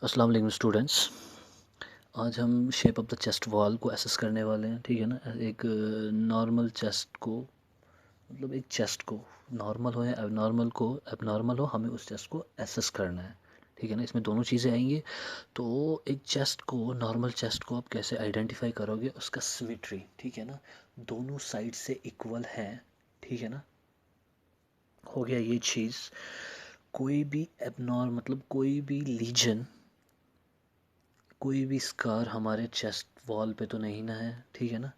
अस्सलाम वालेकुम स्टूडेंट्स। आज हम shape of the chest wall को एसेस करने वाले हैं। ठीक है ना। एक नॉर्मल चेस्ट को, मतलब एक चेस्ट को नॉर्मल हो या एबनॉर्मल हो, हमें उस चेस्ट को एसेस करना है। ठीक है ना। इसमें दोनों चीज़ें आएंगी। तो एक चेस्ट को, नॉर्मल चेस्ट को आप कैसे आइडेंटिफाई करोगे? उसका सिमेट्री, ठीक है ना, दोनों साइड से इक्वल है। ठीक है ना। हो गया ये चीज़। कोई भी एबनॉर्मल, मतलब कोई भी लीजन, कोई भी स्कार हमारे चेस्ट वॉल पे तो नहीं ना है। ठीक है ना।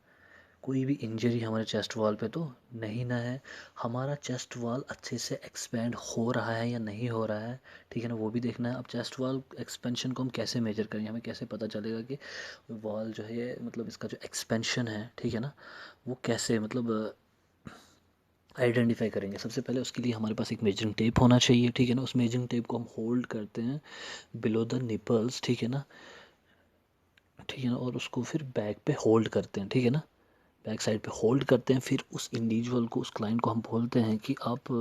कोई भी इंजरी हमारे चेस्ट वॉल पे तो नहीं ना है। हमारा चेस्ट वॉल अच्छे से एक्सपेंड हो रहा है या नहीं हो रहा है, ठीक है ना, वो भी देखना है। अब चेस्ट वॉल एक्सपेंशन को हम कैसे मेजर करेंगे? हमें कैसे पता चलेगा कि वॉल जो है, मतलब इसका जो एक्सपेंशन है, ठीक है ना, वो कैसे, मतलब आइडेंटिफाई करेंगे? सबसे पहले उसके लिए हमारे पास एक मेजरिंग टेप होना चाहिए। ठीक है ना। उस मेजरिंग टेप को हम होल्ड करते हैं बिलो द निपल्स, ठीक है ना। ठीक है ना। और उसको फिर बैक पे होल्ड करते हैं। ठीक है ना। बैक साइड पे होल्ड करते हैं। फिर उस इंडिविजुअल को, उस क्लाइंट को हम बोलते हैं कि आप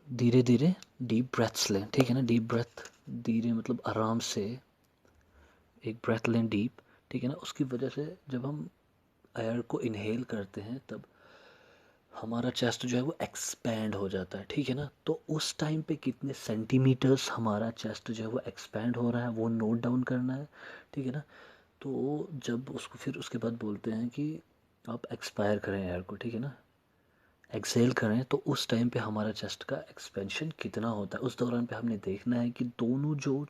धीरे धीरे डीप ब्रेथ्स लें। ठीक है ना। डीप ब्रेथ, धीरे मतलब आराम से एक ब्रेथ लें डीप। ठीक है ना। उसकी वजह से जब हम एयर को इनहेल करते हैं तब हमारा चेस्ट जो है वो एक्सपैंड हो जाता है। ठीक है ना। तो उस टाइम पे कितने सेंटीमीटर्स हमारा चेस्ट जो है वो एक्सपैंड हो रहा है, वो नोट डाउन करना है। ठीक है ना। तो जब उसको फिर उसके बाद बोलते हैं कि आप एक्सपायर करें एयर को, ठीक है ना, एक्सेल करें, तो उस टाइम पे हमारा चेस्ट का एक्सपेंशन कितना होता है। उस दौरान पे हमने देखना है कि दोनों जो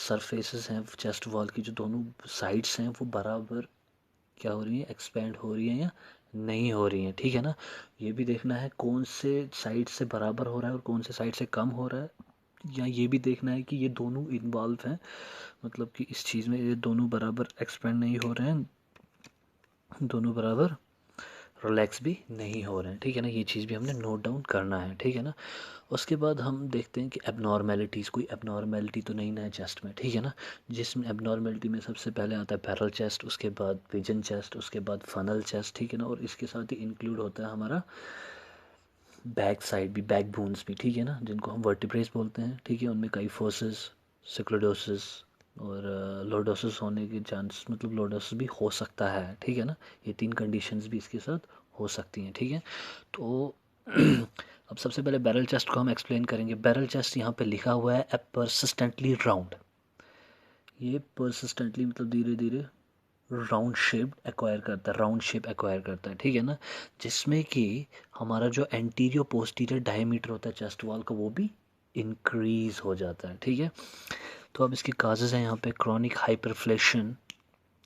सरफेसेस हैं चेस्ट वॉल की, जो दोनों साइड्स हैं, वो बराबर क्या हो रही हैं, एक्सपेंड हो रही हैं या नहीं हो रही हैं। ठीक है ना। ये भी देखना है कौन से साइड से बराबर हो रहा है और कौन से साइड से कम हो रहा है। या ये भी देखना है कि ये दोनों इन्वॉल्व हैं, मतलब कि इस चीज़ में ये दोनों बराबर एक्सपेंड नहीं हो रहे हैं, दोनों बराबर रिलैक्स भी नहीं हो रहे हैं। ठीक है ना। ये चीज़ भी हमने नोट डाउन करना है। ठीक है ना। उसके बाद हम देखते हैं कि एबनॉर्मेलिटीज़, कोई एबनॉर्मेलिटी तो नहीं ना है चेस्ट में। ठीक है ना। जिसमें एबनॉर्मेलिटी में सबसे पहले आता है पैरल चेस्ट, उसके बाद पिजन चेस्ट, उसके बाद फनल चेस्ट। ठीक है ना। और इसके साथ ही इंक्लूड होता है हमारा बैक साइड भी, बैक बोन्स भी। ठीक है ना। जिनको हम वर्टिब्रेस बोलते हैं। ठीक है। उनमें काइफोसिस, सिक्लोडोसिस और लॉर्डोसिस होने के चांस, मतलब लॉर्डोसिस भी हो सकता है। ठीक है ना। ये तीन कंडीशंस भी इसके साथ हो सकती हैं। ठीक है। तो अब सबसे पहले बैरल चेस्ट को हम एक्सप्लेन करेंगे। बैरल चेस्ट यहाँ पे लिखा हुआ है ए परसिस्टेंटली राउंड। ये परसिस्टेंटली मतलब धीरे धीरे राउंड शेप एक्वायर करता है, राउंड शेप एक्वायर करता है। ठीक है ना। जिसमें कि हमारा जो एंटीरियर पोस्टीरियर डायमीटर होता है चेस्ट वॉल का, वो भी इंक्रीज हो जाता है। ठीक है। तो अब इसकी काजेज हैं यहाँ पे: chronic hyperinflation,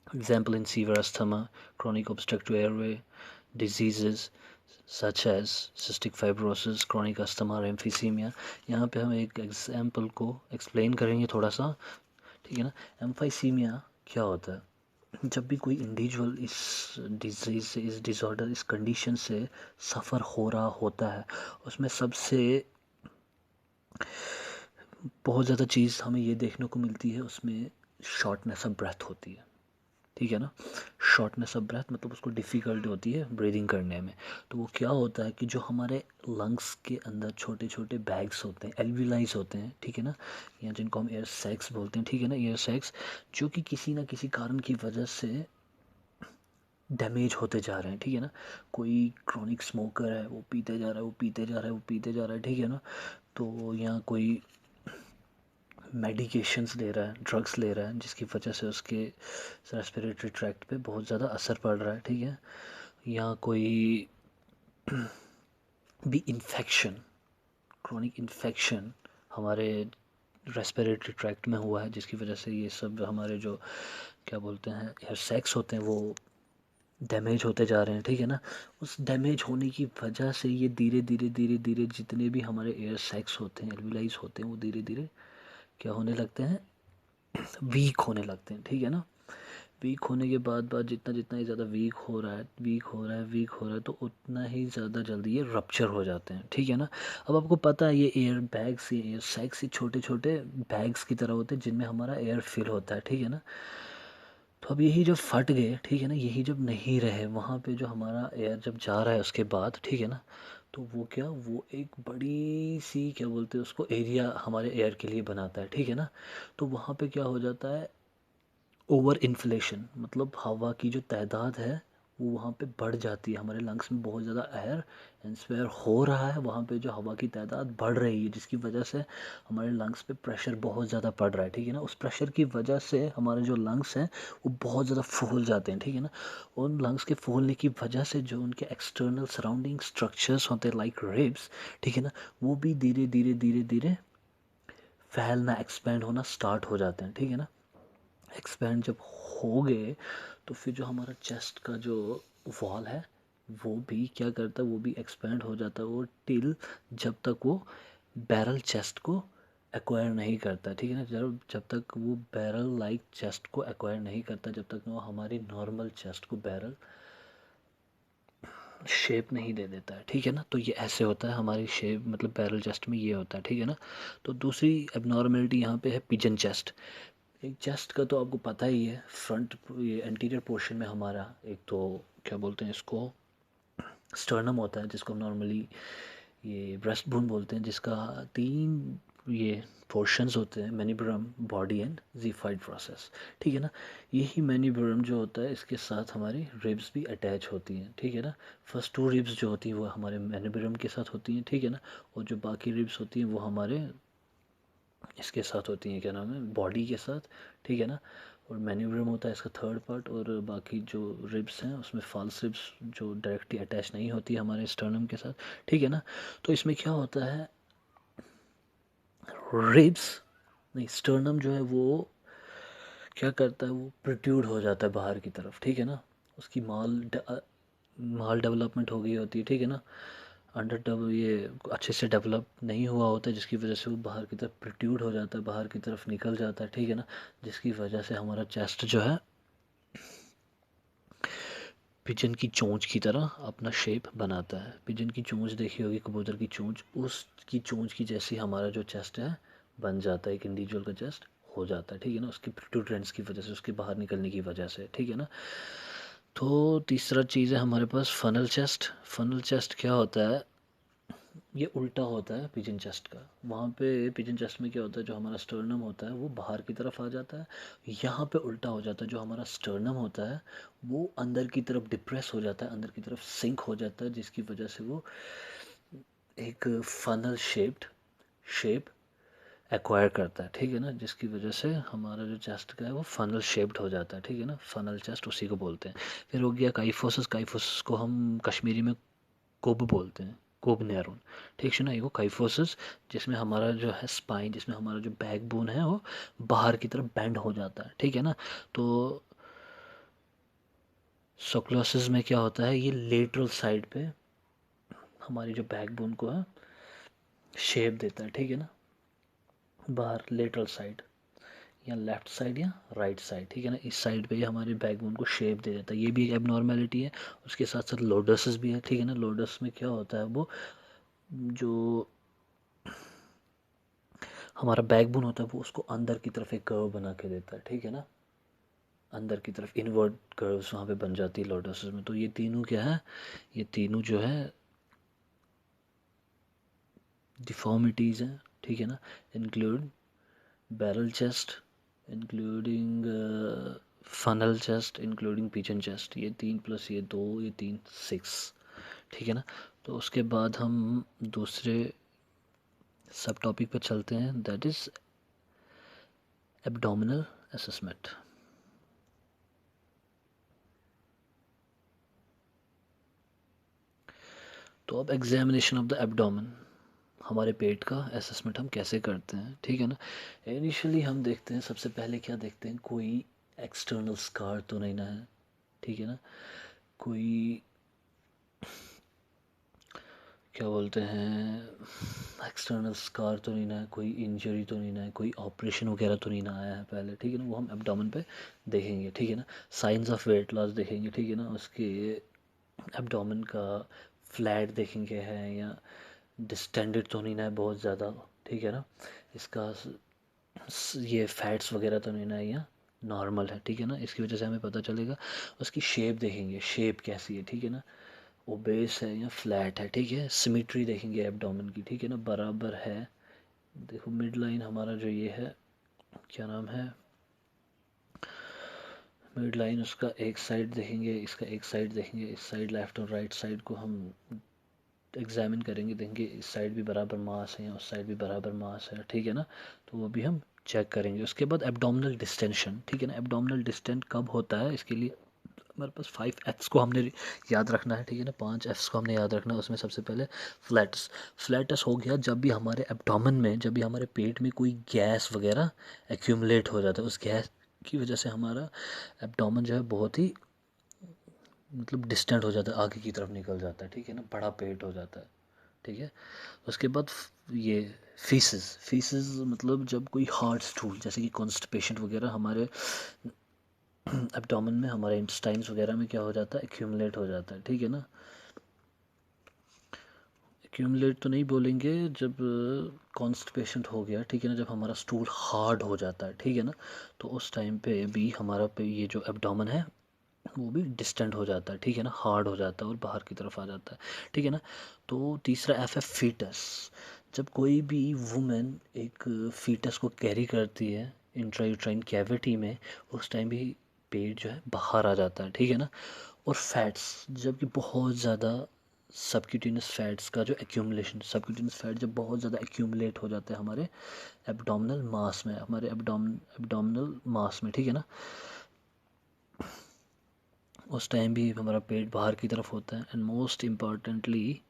example in severe asthma, chronic obstructive airway diseases such as cystic fibrosis, chronic asthma और एम्फीसीमिया। यहाँ पे हम एक एग्जाम्पल को एक्सप्लेन करेंगे थोड़ा सा। ठीक है ना। एम्फीसीमिया क्या होता है? जब भी कोई इंडिविजुअल इस डिजीज़ से, इस डिसऑर्डर, इस कंडीशन से सफ़र हो रहा होता है, उसमें सबसे बहुत ज़्यादा चीज़ हमें ये देखने को मिलती है, उसमें शॉर्टनेस ऑफ ब्रेथ होती है। ठीक है ना। शॉर्टनेस ऑफ ब्रेथ मतलब उसको डिफ़िकल्ट होती है ब्रीदिंग करने में। तो वो क्या होता है कि जो हमारे लंग्स के अंदर छोटे छोटे बैग्स होते हैं, एल्विलाइज होते हैं, ठीक है ना, या जिनको हम एयर सैक्स बोलते हैं, ठीक है ना, एयर सैक्स, जो कि किसी ना किसी कारण की वजह से डैमेज होते जा रहे हैं। ठीक है ना। कोई क्रॉनिक स्मोकर है, वो पीते जा रहा है, वो पीते जा रहा है, वो पीते जा रहा है। ठीक है ना। तो यहाँ कोई मेडिकेशंस ले रहा है, ड्रग्स ले रहा है, जिसकी वजह से उसके रेस्पिरेटरी ट्रैक्ट पे बहुत ज़्यादा असर पड़ रहा है। ठीक है। यहाँ कोई भी इन्फेक्शन, क्रॉनिक इन्फेक्शन हमारे रेस्पिरेटरी ट्रैक्ट में हुआ है, जिसकी वजह से ये सब हमारे जो क्या बोलते हैं एयर सैक्स होते हैं, वो डैमेज होते जा रहे हैं। ठीक है ना। उस डैमेज होने की वजह से ये धीरे धीरे धीरे धीरे जितने भी हमारे एयर सैक्स होते हैं, एल्विलाइज होते हैं, वो धीरे धीरे क्या होने लगते हैं, वीक होने लगते हैं। ठीक है ना। वीक होने के बाद जितना जितना ही ज़्यादा वीक हो रहा है, वीक हो रहा है, वीक हो रहा है, तो उतना ही ज़्यादा जल्दी ये रप्चर हो जाते हैं। ठीक है ना। अब आपको पता है ये एयर बैग्स, ये एयर सैक्स, ये छोटे छोटे बैग्स की तरह होते हैं जिनमें हमारा एयर फिल होता है। ठीक है ना। तो अब यही जब फट गए, ठीक है ना, यही जब नहीं रहे वहाँ पे, जो हमारा एयर जब जा रहा है उसके बाद, ठीक है ना, तो वो क्या, वो एक बड़ी सी क्या बोलते हैं उसको, एरिया हमारे एयर के लिए बनाता है, ठीक है ना। तो वहाँ पे क्या हो जाता है, ओवर इन्फ्लेशन, मतलब हवा की जो तादाद है वो वहाँ पे बढ़ जाती है, हमारे लंग्स में बहुत ज़्यादा एयर इंस्पायर हो रहा है, वहाँ पे जो हवा की तादाद बढ़ रही है, जिसकी वजह से हमारे लंग्स पे प्रेशर बहुत ज़्यादा पड़ रहा है, ठीक है ना। उस प्रेशर की वजह से हमारे जो लंग्स हैं वो बहुत ज़्यादा फूल जाते हैं, ठीक है ना। उन लंग्स के फूलने की वजह से जो उनके एक्सटर्नल सराउंडिंग स्ट्रक्चर्स होते हैं लाइक रिब्स, ठीक है ना, वो भी धीरे धीरे धीरे धीरे फैलना, एक्सपेंड होना स्टार्ट हो जाते हैं, ठीक है ना। एक्सपेंड जब हो गए तो फिर जो हमारा चेस्ट का जो वॉल है वो भी क्या करता है, वो भी एक्सपेंड हो जाता है, वो टिल जब तक वो बैरल चेस्ट को एक्वायर नहीं करता, ठीक है ना। जब तक वो बैरल लाइक चेस्ट को एक्वायर नहीं करता, जब तक वो हमारी नॉर्मल चेस्ट को बैरल शेप नहीं दे देता है, ठीक है ना। तो ये ऐसे होता है हमारी शेप, मतलब बैरल चेस्ट में ये होता है, ठीक है ना। तो दूसरी एबनॉर्मेलिटी यहाँ पे है पिजन चेस्ट। एक चेस्ट का तो आपको पता ही है, फ्रंट ये एंटीरियर पोर्शन में हमारा एक तो क्या बोलते हैं इसको, स्टर्नम होता है, जिसको नॉर्मली ये ब्रेस्ट बोन बोलते हैं, जिसका 3 ये पोर्शंस होते हैं, मैनिब्रम, बॉडी एंड जीफाइड प्रोसेस, ठीक है ना। यही मैनिब्रम जो होता है इसके साथ हमारी रिब्स भी अटैच होती हैं, ठीक है ना। फर्स्ट 2 रिब्स जो होती हैं वो हमारे मैनिब्रम के साथ होती हैं, ठीक है ना। और जो बाकी रिब्स होती हैं वो हमारे इसके साथ होती हैं, क्या नाम है, बॉडी के साथ, ठीक है ना। और मैन्यूब्रम होता है इसका थर्ड पार्ट, और बाकी जो रिब्स हैं उसमें फॉल्स रिब्स जो डायरेक्टली अटैच नहीं होती है हमारे स्टर्नम के साथ, ठीक है ना। तो इसमें क्या होता है, रिब्स नहीं, स्टर्नम जो है वो क्या करता है, वो प्रोट्रूड हो जाता है बाहर की तरफ, ठीक है ना। उसकी माल डेवलपमेंट हो गई होती है, ठीक है ना। अंडर डब ये अच्छे से डेवलप नहीं हुआ होता है, जिसकी वजह से वो बाहर की तरफ प्रोट्रूड हो जाता है, बाहर की तरफ निकल जाता है, ठीक है ना। जिसकी वजह से हमारा चेस्ट जो है पिजन की चोंच की तरह अपना शेप बनाता है। पिजन की चोंच देखी होगी, कबूतर की चोंच, उसकी चोंच की जैसी हमारा जो चेस्ट है बन जाता है, एक इंडिविजुअल का चेस्ट हो जाता है, ठीक है ना, उसकी प्रोट्रूडेंस की वजह से, उसके बाहर निकलने की वजह से, ठीक है ना। तो तीसरा चीज़ है हमारे पास फनल चेस्ट। फनल चेस्ट क्या होता है, ये उल्टा होता है पिजन चेस्ट का। वहाँ पे पिजन चेस्ट में क्या होता है, जो हमारा स्टर्नम होता है वो बाहर की तरफ आ जाता है, यहाँ पे उल्टा हो जाता है, जो हमारा स्टर्नम होता है वो अंदर की तरफ डिप्रेस हो जाता है, अंदर की तरफ सिंक हो जाता है, जिसकी वजह से वो एक फनल शेप्ड शेप एक्वायर करता है, ठीक है ना। जिसकी वजह से हमारा जो चेस्ट का है वो फनल शेप्ड हो जाता है, ठीक है ना। फनल चेस्ट उसी को बोलते हैं। फिर हो गया काइफोसिस। काइफोसिस को हम कश्मीरी में कोब बोलते हैं, कोब नैरोन, ठीक है ना। ये वो काइफोसिस, जिसमें हमारा जो है स्पाइन, जिसमें हमारा जो बैक बोन है वो बाहर की तरफ बेंड हो जाता है, ठीक है ना। तो सोक्लोसिस में क्या होता है, ये लेटरल साइड पे हमारी जो बैक बोन को है शेप देता है, ठीक है ना, बाहर लेटरल साइड, या लेफ्ट साइड या राइट साइड, ठीक है ना, इस साइड पे ये हमारे बैकबोन को शेप दे देता है। ये भी एक एबनॉर्मेलिटी है। उसके साथ साथ लोडसिस भी है, ठीक है ना। लोडस में क्या होता है, वो जो हमारा बैकबोन होता है वो उसको अंदर की तरफ एक कर्व बना के देता है, ठीक है ना। अंदर की तरफ इनवर्ट कर्व्स वहाँ पे बन जाती है लोटस में। तो ये तीनों क्या है, ये तीनों जो है डिफॉर्मिटीज़ हैं, ठीक है ना। Include barrel chest, including funnel chest, including pigeon chest. ये 3 प्लस ये 2, ये 3 6, ठीक है ना। तो उसके बाद हम दूसरे सब टॉपिक पर चलते हैं, दैट इज़ एब्डोमिनल असेसमेंट। तो अब एग्जामिनेशन ऑफ द एब्डोमेन, हमारे पेट का असेसमेंट हम कैसे करते हैं, ठीक है ना। इनिशियली हम देखते हैं, सबसे पहले क्या देखते हैं, कोई एक्सटर्नल स्कार तो नहीं ना है, ठीक है ना। कोई क्या बोलते हैं, एक्सटर्नल स्कार तो नहीं ना है, कोई इंजरी तो नहीं ना है, कोई ऑपरेशन वगैरह तो नहीं ना आया है पहले, ठीक है ना। वो हम एब्डोमेन पे देखेंगे, ठीक है ना। साइंस ऑफ वेट लॉस देखेंगे, ठीक है ना। उसके एब्डोमेन का फ्लैट देखेंगे है या डिस्टेंडेड तो नहीं ना है बहुत ज़्यादा, ठीक है ना। इसका ये फैट्स वगैरह तो नहीं ना है या नॉर्मल है, ठीक है ना। इसकी वजह से हमें पता चलेगा। उसकी शेप देखेंगे, शेप कैसी है, ठीक है ना। ओबेस है या फ्लैट है, ठीक है। सिमेट्री देखेंगे एब्डोमेन की, ठीक है ना, बराबर है। देखो मिड लाइन हमारा जो ये है, क्या नाम है, मिड लाइन, उसका एक साइड देखेंगे, इसका एक साइड देखेंगे, इस साइड लेफ्ट और राइट साइड को हम एग्जामिन करेंगे, देखेंगे इस साइड भी बराबर मास है या उस साइड भी बराबर मास है, ठीक है ना। तो वो भी हम चेक करेंगे। उसके बाद एब्डोमिनल डिस्टेंशन, ठीक है ना। एब्डोमिनल डिस्टेंट कब होता है, इसके लिए हमारे पास 5 F's को हमने याद रखना है, ठीक है ना। 5 F's को हमने याद रखना है। उसमें सबसे पहले फ्लैटस। फ्लैटस हो गया जब भी हमारे एब्डोमेन में, जब भी हमारे पेट में कोई गैस वगैरह एक्यूमुलेट हो जाता है, उस गैस की वजह से हमारा एब्डोमेन जो है बहुत ही मतलब डिस्टेंट हो जाता है, आगे की तरफ निकल जाता है, ठीक है ना, बड़ा पेट हो जाता है, ठीक है। उसके बाद ये फीसेस। फीसेस मतलब जब कोई हार्ड स्टूल जैसे कि कॉन्स्टिपेशन वगैरह हमारे एब्डोमेन में, हमारे इंटेस्टाइन्स वगैरह में क्या हो जाता है, एक्यूमुलेट हो जाता है, ठीक है ना। एक्यूमुलेट तो नहीं बोलेंगे, जब कॉन्स्टिपेशन हो गया, ठीक है ना, जब हमारा स्टूल हार्ड हो जाता है, ठीक है ना, तो उस टाइम पे भी हमारा पे ये जो एब्डोमेन है वो भी डिस्टेंट हो जाता है, ठीक है ना, हार्ड हो जाता है और बाहर की तरफ आ जाता है, ठीक है ना। तो तीसरा एफ है फीटस। जब कोई भी वुमेन एक फीटस को कैरी करती है इंट्रायूट्राइन कैविटी में, उस टाइम भी पेट जो है बाहर आ जाता है, ठीक है ना। और फैट्स, जबकि बहुत ज़्यादा सबक्यूटेनियस फैट्स का जो एक्यूमुलेशन, सबक्यूटेनियस फैट जब बहुत ज़्यादा एक्यूमुलेट हो जाता है हमारे एब्डोमिनल मास में, हमारे एब्डोमिनल मास में, ठीक है ना, उस टाइम भी हमारा पेट बाहर की तरफ होता है। एंड मोस्ट इम्पॉर्टेंटली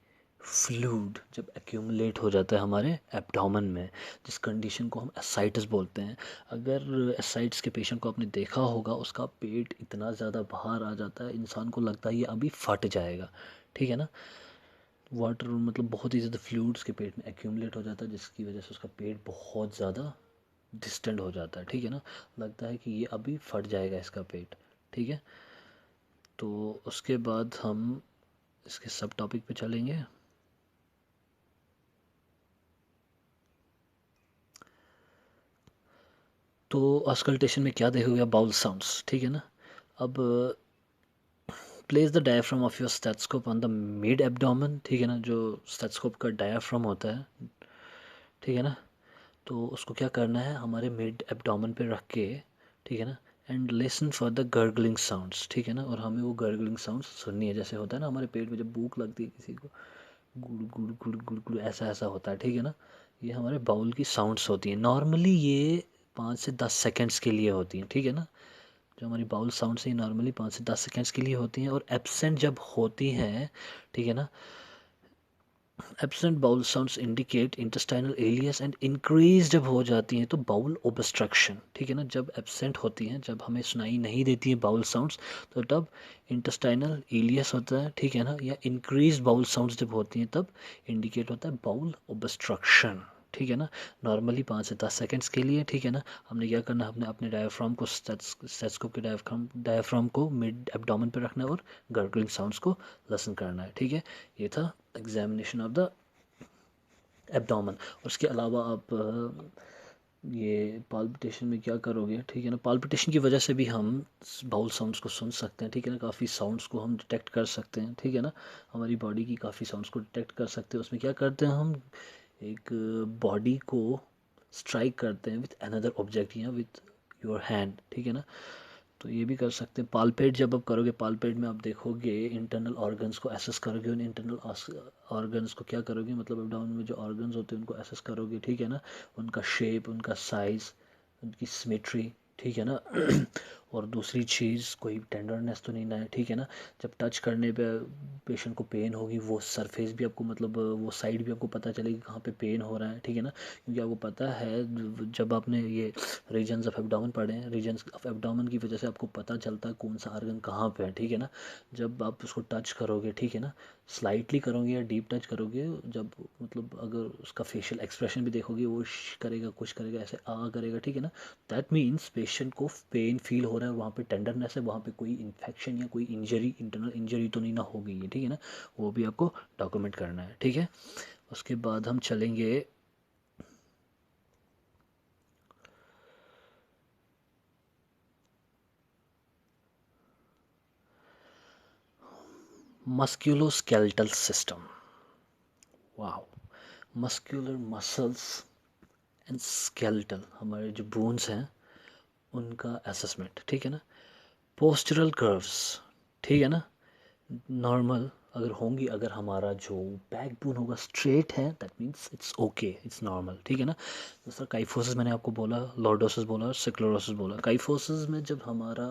फ्लूइड जब एक्यूमुलेट हो जाता है हमारे एब्डोमेन में, जिस कंडीशन को हम एसाइटिस बोलते हैं। अगर एसाइटिस के पेशेंट को आपने देखा होगा, उसका पेट इतना ज़्यादा बाहर आ जाता है, इंसान को लगता है ये अभी फट जाएगा, ठीक है ना। वाटर मतलब बहुत ही ज़्यादा फ्लूइड्स के पेट में एक्यूमुलेट हो जाता है, जिसकी वजह से उसका पेट बहुत ज़्यादा डिस्टेंड हो जाता है, ठीक है ना। लगता है कि ये अभी फट जाएगा इसका पेट, ठीक है। तो उसके बाद हम इसके सब टॉपिक पे चलेंगे। तो ऑस्कल्टेशन में क्या देखोगे, बाउल साउंड्स, ठीक है ना। अब place the diaphragm of your stethoscope on the mid abdomen, ठीक है ना, जो स्टेथोस्कोप का डायाफ्राम होता है, ठीक है ना। तो उसको क्या करना है, हमारे मिड एब्डोमेन पे रख के, ठीक है ना, and listen for the gargling sounds, ठीक है ना। और हमें वो गर्गलिंग साउंड्स सुननी है, जैसे होता है ना हमारे पेट में जब भूख लगती है किसी को, गुड़ गुड़ गुड़ गुड़ गुड़ ऐसा ऐसा होता है, ठीक है ना। ये हमारे बाउल की साउंड्स होती हैं। नॉर्मली ये 5 से 10 सेकेंड्स के लिए होती हैं, ठीक है ना। जो हमारी बाउल साउंड्स हैं नॉर्मली 5 से 10 सेकेंड्स के लिए होती हैं। और एब्सेंट जब होती हैं, ठीक है ना, absent bowel sounds indicate intestinal ileus, and increase जब हो जाती हैं तो बाउल ओब्स्ट्रक्शन, ठीक है ना। जब एब्सेंट होती हैं, जब हमें सुनाई नहीं देती है बाउल साउंड्स, तो तब इंटेस्टाइनल एलियस होता है, ठीक है ना। या इंक्रीज बाउल साउंड्स जब होती हैं तब इंडिकेट होता है बाउल ओब्स्ट्रक्शन, ठीक है ना। नॉर्मली 5 से 10 सेकेंड्स के लिए, ठीक है ना। हमने क्या करना है, हमने अपने डायफ्राम को, स्टेथोस्कोप के डायफ्राम को मिड एब्डोमेन पे रखना है और गर्गलिंग साउंड्स को लिसन करना है, ठीक है। ये था एग्जामिनेशन ऑफ द एब्डोमेन। उसके अलावा आप ये पाल्पिटेशन में क्या करोगे, ठीक है ना। पाल्पिटेशन की वजह से भी हम बाउल साउंड्स को सुन सकते हैं, ठीक है ना। काफ़ी साउंड्स को हम डिटेक्ट कर सकते हैं, ठीक है ना। हमारी बॉडी की काफ़ी साउंड्स को डिटेक्ट कर सकते हैं। उसमें क्या करते हैं हम, एक बॉडी को स्ट्राइक करते हैं विथ अनदर ऑब्जेक्ट या विथ योर हैंड, ठीक है ना। तो ये भी कर सकते हैं। पालपेट जब आप करोगे, पालपेट में आप देखोगे इंटरनल ऑर्गन्स को एसेस करोगे, उन इंटरनल ऑर्गन्स को क्या करोगे, मतलब एब्डोमेन में जो ऑर्गन्स होते हैं उनको एसेस करोगे, ठीक है ना। उनका शेप, उनका साइज़, उनकी सिमेट्री, ठीक है ना। और दूसरी चीज़, कोई टेंडरनेस तो नहीं ना है, ठीक है ना। जब टच करने पे पेशेंट को पेन होगी, वो सरफेस भी आपको, मतलब वो साइड भी आपको पता चलेगी कहाँ पे पेन हो रहा है, ठीक है ना। क्योंकि आपको पता है, जब आपने ये रीजन्स ऑफ एब्डोमेन पढ़े हैं, रीजन्स ऑफ एब्डोमेन की वजह से आपको पता चलता है कौन सा ऑर्गन कहाँ पे है, ठीक है ना। जब आप उसको टच करोगे, ठीक है ना, स्लाइटली करोगे या डीप टच करोगे, जब मतलब अगर उसका फेशियल एक्सप्रेशन भी देखोगे, वो करेगा, कुछ करेगा, ऐसे करेगा, ठीक है ना। दैट मीन्स पेशेंट को पेन फील हो रहा है, वहाँ पे टेंडरनेस है, वहाँ पे कोई इन्फेक्शन या कोई इंजरी, इंटरनल इंजरी तो नहीं ना हो गई है, ठीक है ना। वो भी आपको डॉक्यूमेंट करना है, ठीक है। उसके बाद हम चलेंगे मस्क्यूलोस्केलेटल सिस्टम, वाह, मस्क्यूलर मसल्स एंड स्केलेटल, हमारे जो बोन्स हैं उनका असेसमेंट, ठीक है ना। पोस्चरल कर्व्स, ठीक है ना, नॉर्मल अगर होंगी, अगर हमारा जो बैकबोन होगा स्ट्रेट है, that means it's okay, it's normal, ठीक है ना। दूसरा काइफोसिस मैंने आपको बोला, लॉर्डोसिस बोला और सिक्लोरोसिस बोला। काइफोसिस में जब हमारा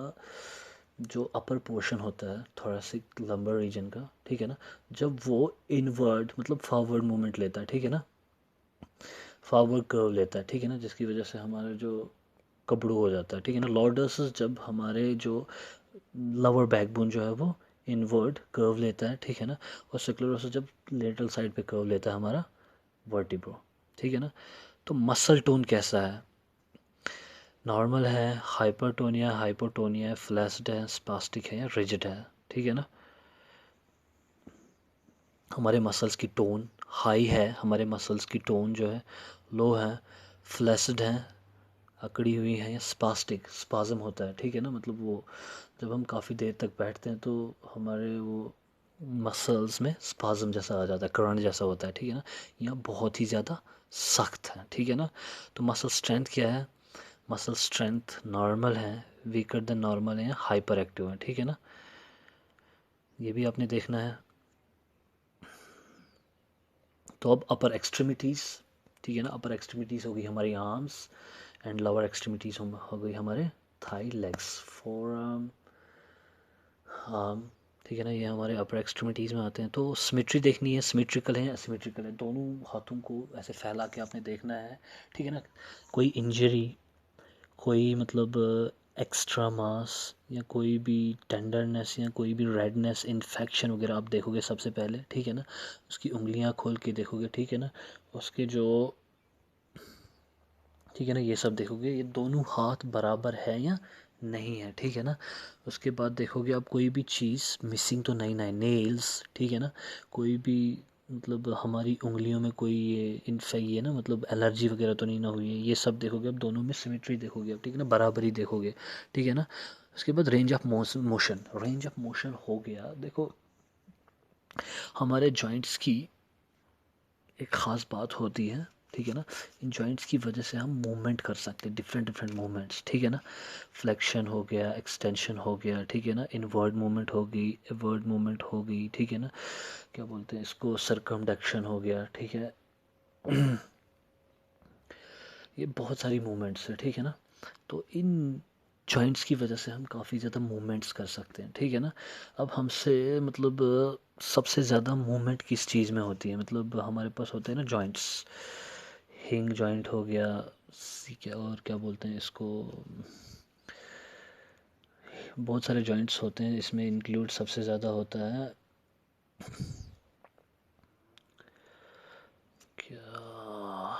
जो अपर पोर्शन होता है थोरेसिक लंबर रीजन का, ठीक है ना, जब वो इनवर्ड मतलब फॉरवर्ड मूवमेंट लेता है, ठीक है ना, फॉरवर्ड कर्व लेता है, ठीक है ना, जिसकी वजह से हमारा जो कपड़ू हो जाता है, ठीक है ना। लॉर्डोसिस जब हमारे जो लोअर बैकबोन जो है वो इनवर्ड कर्व लेता है, ठीक है ना, और सिक्लोरोसिस जब लेटरल साइड पे कर्व लेता है हमारा वर्टिब्रो, ठीक है ना। तो मसल टोन कैसा है, नॉर्मल है, हाइपरटोनिया, हाइपोटोनिया है, फ्लैस्ड है, स्पास्टिक है या रिजिड है, ठीक है ना। हमारे मसल्स की टोन हाई है, हमारे मसल्स की टोन जो है लो है, फ्लैस्ड है, अकड़ी हुई है, या स्पास्टिक, स्पाज्म होता है, ठीक है ना, मतलब वो जब हम काफ़ी देर तक बैठते हैं तो हमारे वो मसल्स में स्पाज्म जैसा आ जाता है, करंट जैसा होता है, ठीक है ना, या बहुत ही ज़्यादा सख्त है, ठीक है ना। तो मसल स्ट्रेंथ क्या है, मसल स्ट्रेंथ नॉर्मल है, वीकर देन नॉर्मल है, या हाइपर एक्टिव है, ठीक है ना, ये भी आपने देखना है। तो अब अपर एक्सट्रीमिटीज़, ठीक है ना, अपर एक्सट्रीमिटीज़ होगी हमारी आर्म्स एंड लोअर एक्सट्रीमिटीज़ हो गई हमारे थाई, लेग्स, फोर आर्म, ठीक है ना, ये हमारे अपर एक्सट्रीमिटीज़ में आते हैं। तो सिमेट्री देखनी है, सिमेट्रिकल है, असिमेट्रिकल है, दोनों हाथों को ऐसे फैला के आपने देखना है, ठीक है ना। कोई इंजरी, कोई मतलब एक्स्ट्रा मास या कोई भी टेंडरनेस या कोई भी रेडनेस, इन्फेक्शन वगैरह आप देखोगे सबसे पहले, ठीक है ना, उसकी उंगलियां खोल के देखोगे, ठीक है ना, उसके जो, ठीक है ना, ये सब देखोगे, ये दोनों हाथ बराबर है या नहीं है, ठीक है ना। उसके बाद देखोगे आप कोई भी चीज़ मिसिंग तो नहीं ना है, नेल्स, ठीक है ना, कोई भी मतलब हमारी उंगलियों में कोई ये इन्फेक्ट, ये ना मतलब एलर्जी वगैरह तो नहीं ना हुई है, ये सब देखोगे आप, दोनों में सिमेट्री देखोगे आप, ठीक है ना, बराबरी देखोगे, ठीक है ना। उसके बाद range of motion, range of motion हो गया, देखो हमारे जॉइंट्स की एक ख़ास बात होती है, ठीक है ना, इन जॉइंट्स की वजह से हम मूवमेंट कर सकते हैं, डिफरेंट डिफरेंट मूवमेंट्स, ठीक है ना। फ्लेक्शन हो गया, एक्सटेंशन हो गया, ठीक है ना, इनवर्ड मूवमेंट हो गई, एवर्ड मूवमेंट हो गई, ठीक है ना, क्या बोलते हैं इसको, सरकमडक्शन हो गया, ठीक है। ये बहुत सारी मूवमेंट्स है, ठीक है ना। तो इन जॉइंट्स की वजह से हम काफ़ी ज़्यादा मूवमेंट्स कर सकते हैं, ठीक है ना। अब हमसे मतलब सबसे ज़्यादा मूवमेंट किस चीज़ में होती है, मतलब हमारे पास होते हैं ना जॉइंट्स, हिंग जॉइंट हो गया, क्या और क्या बोलते हैं इसको, बहुत सारे जॉइंट्स होते हैं, इसमें इंक्लूड सबसे ज़्यादा होता है क्या,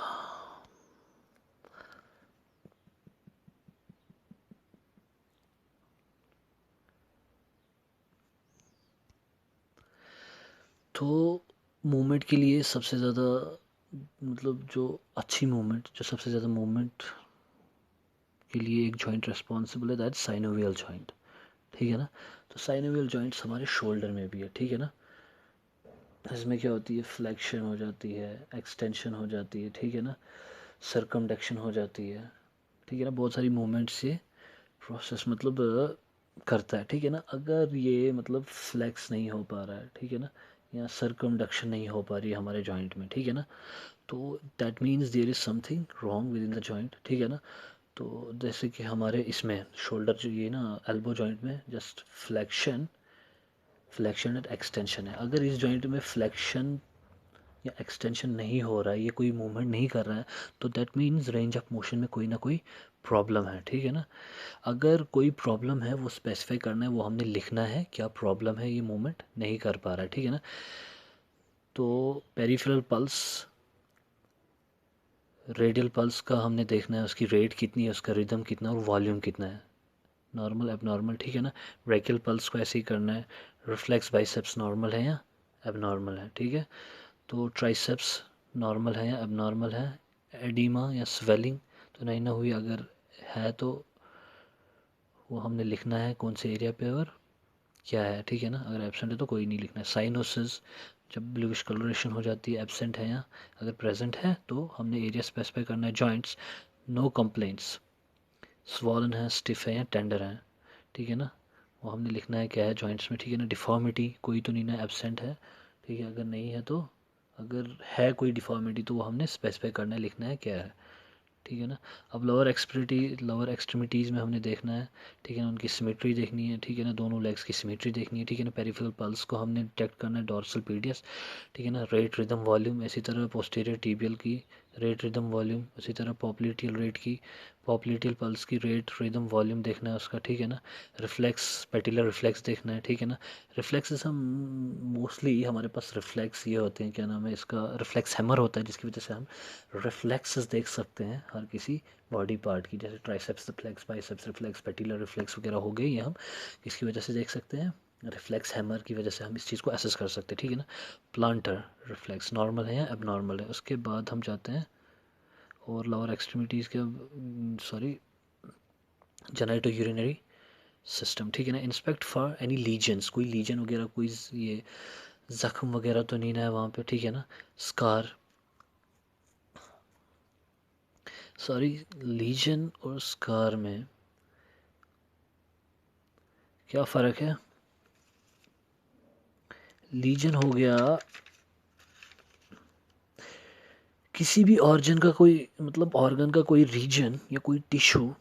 तो मूवमेंट के लिए सबसे ज़्यादा मतलब जो अच्छी मूवमेंट, जो सबसे ज़्यादा मूवमेंट के लिए एक जॉइंट रेस्पॉन्सिबल है, दैट साइनोवियल जॉइंट, ठीक है ना। तो साइनोवियल जॉइंट्स हमारे शोल्डर में भी है, ठीक है ना। इसमें क्या होती है, फ्लेक्शन हो जाती है, एक्सटेंशन हो जाती है, ठीक है ना, सरकमडक्शन हो जाती है, ठीक है ना, बहुत सारी मूवमेंट्स ये प्रोसेस मतलब करता है, ठीक है ना। अगर ये मतलब फ्लेक्स नहीं हो पा रहा है, ठीक है ना, या सरकमडक्शन नहीं हो पा रही है हमारे जॉइंट में, ठीक है ना, तो that means there is something wrong within the joint, ठीक है ना। तो जैसे कि हमारे इसमें शोल्डर जो ये ना एल्बो जॉइंट में just flexion, flexion and extension है, अगर इस जॉइंट में फ्लेक्शन या एक्सटेंशन नहीं हो रहा है, ये कोई मूवमेंट नहीं कर रहा है, तो that means range of motion में कोई ना कोई प्रॉब्लम है, ठीक है ना। अगर कोई प्रॉब्लम है वो स्पेसिफाई करना है, वो हमने लिखना है क्या प्रॉब्लम है, ये मूवमेंट नहीं कर पा रहा है, ठीक है ना। तो पेरिफेरल पल्स, रेडियल पल्स का हमने देखना है, उसकी रेट कितनी है, उसका रिदम कितना है और वॉल्यूम कितना है, नॉर्मल एबनॉर्मल, ठीक है ना। ब्रेकियल पल्स को ऐसे ही करना है, रिफ्लेक्स बाइसेप्स नॉर्मल है या एबनॉर्मल है, ठीक है। तो ट्राइसेप्स नॉर्मल है या एबनॉर्मल है, एडिमा या स्वेलिंग तो नहीं ना हुई, अगर है तो वो हमने लिखना है कौन से एरिया पे और क्या है, ठीक है ना। अगर एब्सेंट है तो कोई नहीं लिखना है। साइनोसिस, जब ब्लूइश कलरेशन हो जाती है, एब्सेंट है या अगर प्रेजेंट है तो हमने एरिया स्पेसिफाई करना है। जॉइंट्स, नो कंप्लेंट्स, स्वॉलन है, स्टिफ है या टेंडर है, ठीक है ना, वो हमने लिखना है क्या है जॉइंट्स में, ठीक है ना। डिफॉर्मिटी कोई तो नहीं ना, एब्सेंट है, ठीक है। अगर नहीं है तो, अगर है कोई डिफॉर्मिटी तो वो हमने स्पेसिफाई करना है, लिखना है क्या है, ठीक है ना। अब लोअर एक्सट्रीमिटीज़ में हमने देखना है, ठीक है ना, उनकी सिमेट्री देखनी है, ठीक है ना, दोनों लेग्स की सिमेट्री देखनी है, ठीक है ना। पेरिफेरल पल्स को हमने डिटेक्ट करना है, डॉर्सल पीडियस, ठीक है ना। रेट रिदम वॉल्यूम, इसी तरह पोस्टीरियर टीबियल की रेट रिदम वॉल्यूम, इसी तरह पॉप्लिटियल रेट की, पॉप्लिटियल पल्स की रेट रिदम वॉल्यूम देखना है उसका, ठीक है ना। रिफ्लेक्स, पेटिलर रिफ्लेक्स देखना है, ठीक है ना। रिफ्लेक्सेस हम मोस्टली हमारे पास रिफ्लेक्स ये होते हैं, क्या नाम है इसका, रिफ्लेक्स हैमर होता है, जिसकी वजह से हम रिफ्लेक्सेस देख सकते हैं हर किसी बॉडी पार्ट की, जैसे triceps reflex, biceps reflex, patellar reflex वगैरह हो गई, ये हम किसकी वजह से देख सकते हैं, रिफ्लेक्स हैमर की वजह से हम इस चीज़ को एसेस कर सकते हैं, ठीक है ना। प्लांटर रिफ्लेक्स नॉर्मल है या एबनॉर्मल है। उसके बाद हम जाते हैं और लोअर एक्सट्रीमिटीज़ के, सॉरी, जेनाइटो यूरिनरी सिस्टम, ठीक है ना। इंस्पेक्ट फॉर एनी लीजन्स, कोई लीजन वगैरह, कोई ये जख्म वगैरह तो नहीं ना है वहाँ पे, ठीक है ना। स्कार, सॉरी, लीजन और स्कार में क्या फ़र्क है। लीजन हो गया किसी भी ऑर्गन का कोई, मतलब ऑर्गन का कोई रीजन या कोई टिश्यू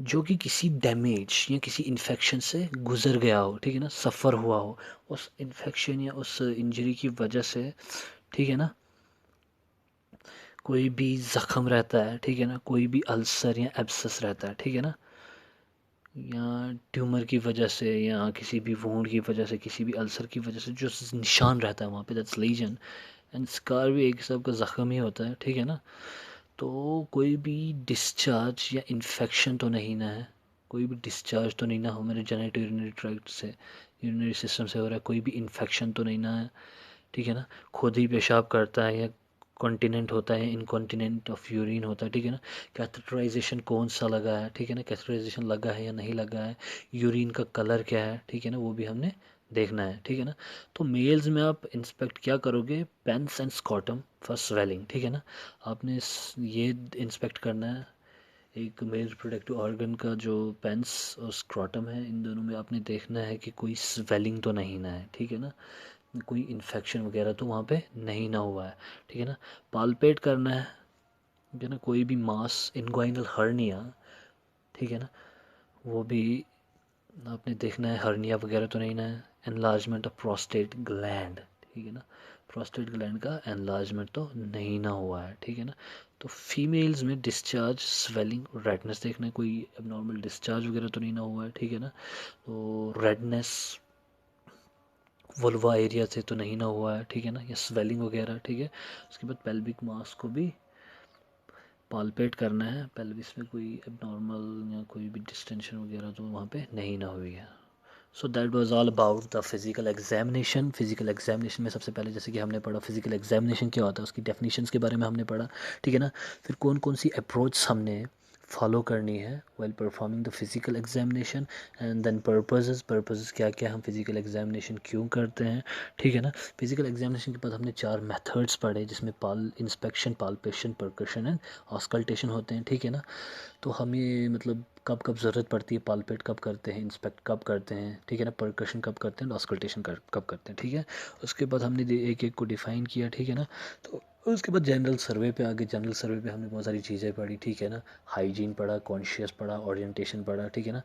जो कि किसी डैमेज या किसी इन्फेक्शन से गुजर गया हो, ठीक है ना, सफ़र हुआ हो उस इन्फेक्शन या उस इंजरी की वजह से, ठीक है ना। कोई भी ज़ख़म रहता है, ठीक है ना, कोई भी अल्सर या एब्सेस रहता है, ठीक है ना, या ट्यूमर की वजह से या किसी भी वुंड की वजह से, किसी भी अल्सर की वजह से जो निशान रहता है वहाँ पे, दैट्स लीजन। एंड स्कार भी एक हिसाब का ज़ख़म ही होता है, ठीक है ना। तो कोई भी डिस्चार्ज या इन्फेक्शन तो नहीं ना है, कोई भी डिस्चार्ज तो नहीं ना हो मेरे जेनेटो यूरिनरी ट्रैक्ट से, यूरिनरी सिस्टम से हो रहा है, कोई भी इन्फेक्शन तो नहीं ना है, ठीक है ना। खुद ही पेशाब करता है या कॉन्टिनेंट होता है, इनकॉन्टिनेंट ऑफ यूरिन होता है, ठीक है ना। कैथेटराइजेशन कौन सा लगा है, ठीक है ना, कैथेटराइजेशन लगा है या नहीं लगा है, यूरिन का कलर क्या है, ठीक है ना, वो भी हमने देखना है, ठीक है ना। तो मेल्स में आप इंस्पेक्ट क्या करोगे, penis and scrotum for swelling, ठीक है ना। आपने ये इंस्पेक्ट करना है, एक मेल रिप्रोडक्टिव ऑर्गन का जो पेंस और स्क्रॉटम है, इन दोनों में आपने देखना है कि कोई स्वेलिंग तो नहीं ना है, ठीक है ना, कोई इन्फेक्शन वगैरह तो वहाँ पे नहीं ना हुआ है, ठीक है ना। पालपेट करना है, ठीक है ना, कोई भी मास, इनग्वाइनल हर्निया, ठीक है ना, वो भी आपने देखना है, हर्निया वगैरह तो नहीं ना है। एनलार्जमेंट ऑफ प्रोस्टेट ग्लैंड, ठीक है ना, प्रोस्टेट ग्लैंड का एनलार्जमेंट तो नहीं ना हुआ है, ठीक है ना। तो फीमेल्स में डिस्चार्ज, स्वेलिंग, रेडनेस देखना है, कोई एबनॉर्मल डिस्चार्ज वगैरह तो नहीं ना हुआ है, ठीक है ना। तो रेडनेस वुल्वा एरिया से तो नहीं ना हुआ है, ठीक है ना, या स्वेलिंग वगैरह, ठीक है। उसके बाद पेल्विक मास को भी पालपेट करना है, पेल्विस में कोई एबनॉर्मल या कोई भी डिस्टेंशन वगैरह तो वहाँ पे नहीं ना हुई है। So that was all about the physical examination. Physical examination में सबसे पहले जैसे कि हमने पढ़ा फिजिकल एग्जामिनेशन क्या होता है, उसकी डेफिनेशंस के बारे में हमने पढ़ा, ठीक है ना। फिर कौन कौन सी अप्रोच हमने फॉलो करनी है while performing the physical examination, and then purposes क्या क्या, हम फिजिकल एग्जामिनेशन क्यों करते हैं, ठीक है ना। फिजिकल एग्जामिनेशन के बाद हमने 4 मेथड्स पढ़े, जिसमें inspection, palpation, percussion and auscultation होते हैं, ठीक है ना। तो हमें मतलब कब कब ज़रूरत पड़ती है, पालपेट कब करते हैं, इंस्पेक्ट कब करते हैं, ठीक है ना, परकशन कब करते हैं, ऑस्कल्टेशन कब करते हैं, ठीक है। उसके बाद हमने एक एक को डिफ़ाइन किया, ठीक है ना। तो उसके बाद जनरल सर्वे पे आगे, जनरल सर्वे पे हमने बहुत सारी चीज़ें पढ़ी, ठीक है ना। हाइजीन पढ़ा, कॉन्शियस पढ़ा, ओरिएंटेशन पढ़ा, ठीक है ना।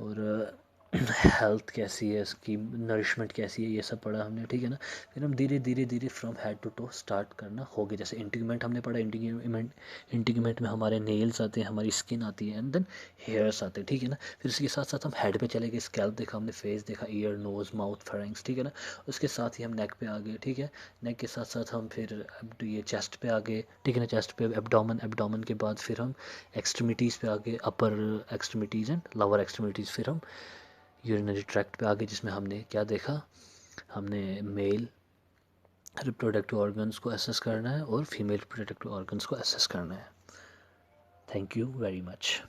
और हेल्थ कैसी है इसकी, नरिशमेंट कैसी है, ये सब पढ़ा हमने, ठीक है ना। फिर हम धीरे धीरे धीरे from head to toe start करना हो गया। जैसे इंटीग्यूमेंट हमने पढ़ा, इंटीग्यूमेंट में हमारे नेल्स आते हैं, हमारी स्किन आती है, एंड देन हेयर्स आते हैं, ठीक है ना। फिर उसके साथ साथ हम हेड पे चले गए, स्कैल्प देखा हमने, फेस देखा, ईयर, नोज़, माउथ, फेरिंग्स, ठीक है ना। उसके साथ ही हम नेक पे आ गए, ठीक है। नेक के साथ साथ हम फिर ये चेस्ट पे आ गए, ठीक है ना, चेस्ट पे एब्डोमेन, एब्डोमेन के बाद फिर हम एक्सट्रीमिटीज़ पे आ गए, अपर एक्सट्रीमिटीज़ एंड लोअर एक्सट्रीमिटीज़, फिर हम यूरिनरी ट्रैक्ट पे आ गए, जिसमें हमने क्या देखा, हमने मेल रिप्रोडक्टिव ऑर्गन्स को एसेस करना है और फीमेल रिप्रोडक्टिव ऑर्गन्स को एसेस करना है। Thank you very much.